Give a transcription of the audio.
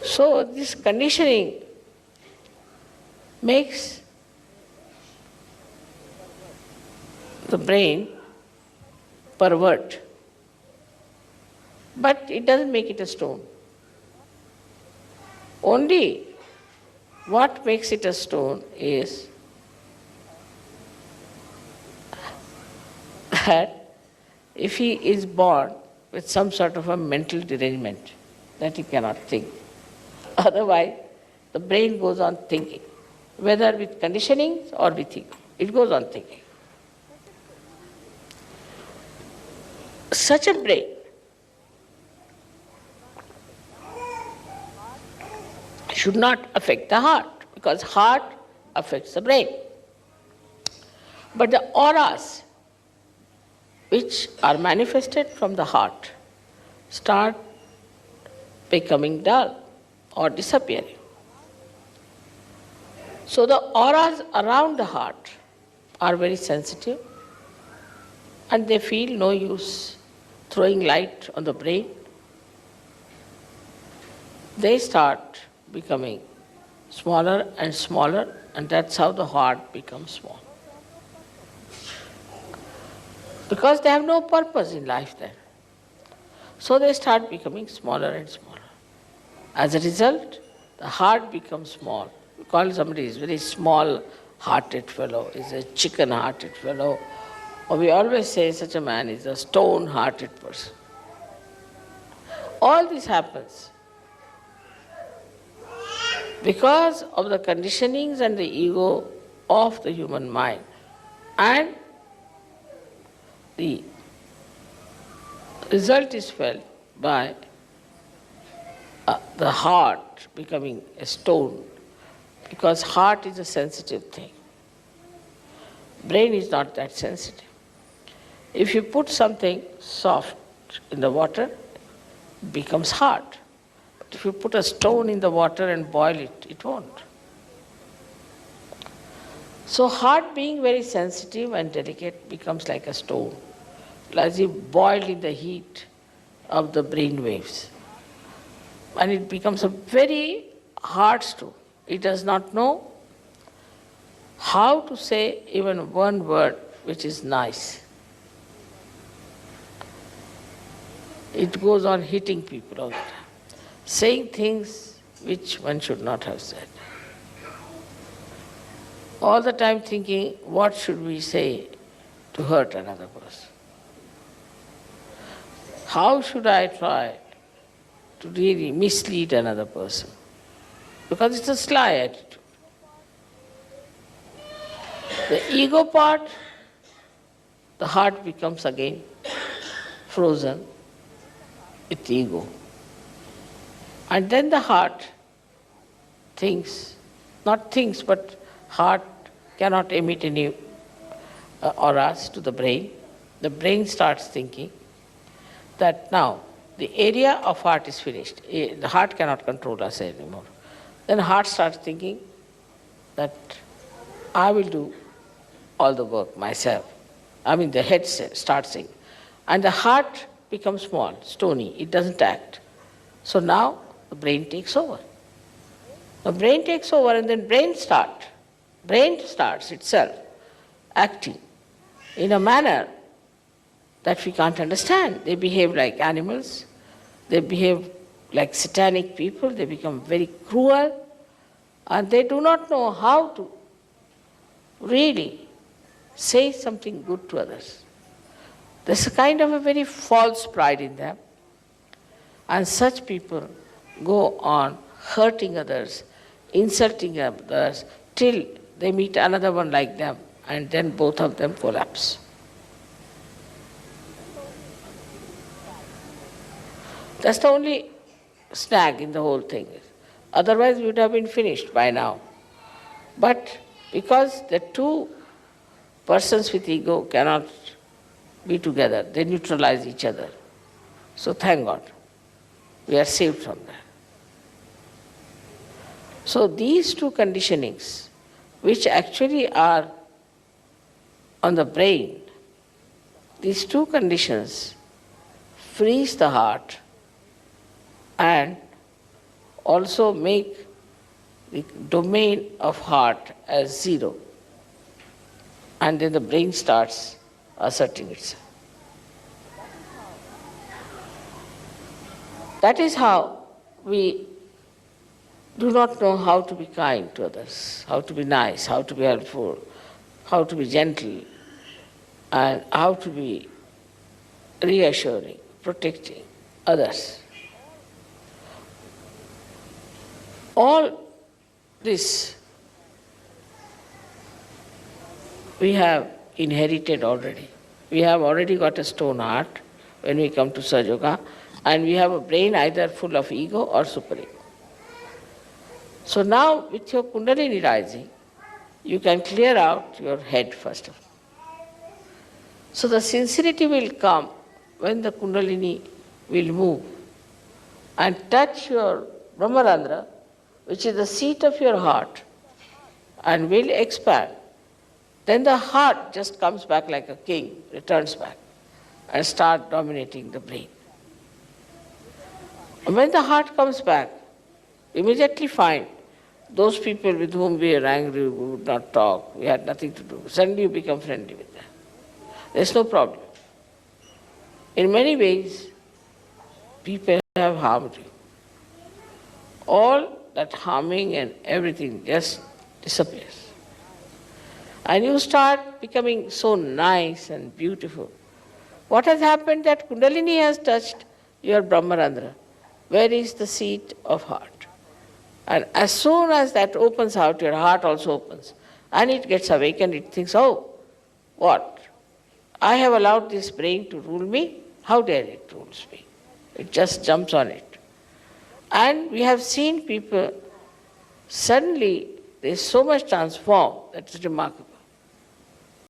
So this conditioning makes the brain pervert, but it doesn't make it a stone. Only what makes it a stone is that if he is born with some sort of a mental derangement that he cannot think. Otherwise, the brain goes on thinking, whether with conditionings or with ego. It goes on thinking. Such a brain should not affect the heart, because heart affects the brain. But the auras which are manifested from the heart start becoming dull or disappearing. So the auras around the heart are very sensitive, and they feel no use throwing light on the brain. They start becoming smaller and smaller, and that's how the heart becomes small. Because they have no purpose in life then. So they start becoming smaller and smaller. As a result, the heart becomes small. We call somebody is very small-hearted fellow, is a chicken-hearted fellow. Or we always say such a man is a stone-hearted person. All this happens because of the conditionings and the ego of the human mind. And the result is felt by the heart becoming a stone, because heart is a sensitive thing. Brain is not that sensitive. If you put something soft in the water, it becomes hard. But if you put a stone in the water and boil it, it won't. So heart being very sensitive and delicate becomes like a stone, as if boiled in the heat of the brain waves. And it becomes a very hard stone. It does not know how to say even one word which is nice. It goes on hitting people all the time, saying things which one should not have said. All the time thinking, what should we say to hurt another person? How should I try to really mislead another person? Because it's a sly attitude. The ego part, the heart becomes again frozen with ego. And then the heart thinks, not thinks, but heart cannot emit any auras to the brain. The brain starts thinking that now the area of heart is finished. The heart cannot control us anymore. Then heart starts thinking that I will do all the work myself. The head starts saying. And the heart becomes small, stony, it doesn't act. So now the brain takes over. The brain takes over, and then brain starts itself acting in a manner that we can't understand. They behave like animals, they behave like satanic people, they become very cruel, and they do not know how to really say something good to others. There's a kind of a very false pride in them, and such people go on hurting others, insulting others, till they meet another one like them, and then both of them collapse. That's the only snag in the whole thing. Otherwise we would have been finished by now. But because the two persons with ego cannot be together, they neutralize each other. So thank God, we are saved from that. So these two conditionings, which actually are on the brain, these two conditions freeze the heart and also make the domain of heart as 0. And then the brain starts asserting itself. That is how we do not know how to be kind to others, how to be nice, how to be helpful, how to be gentle, and how to be reassuring, protecting others. All this we have inherited already. We have already got a stone heart when we come to Sahaja, and we have a brain either full of ego or superego. So now with your Kundalini rising, you can clear out your head first of all. So the sincerity will come when the Kundalini will move and touch your Brahmarandra, which is the seat of your heart, and will expand. Then the heart just comes back like a king, returns back, and starts dominating the brain. And when the heart comes back, immediately find those people with whom we are angry, we would not talk, we had nothing to do. Suddenly you become friendly with them. There's no problem. In many ways, people have harmed you. All that harming and everything just disappears. And you start becoming so nice and beautiful. What has happened that Kundalini has touched your Brahmarandra, where is the seat of heart. And as soon as that opens out, your heart also opens. And it gets awakened, it thinks, oh, what? I have allowed this brain to rule me? How dare it rules me? It just jumps on it. And we have seen people, suddenly they so much transformed, that's remarkable.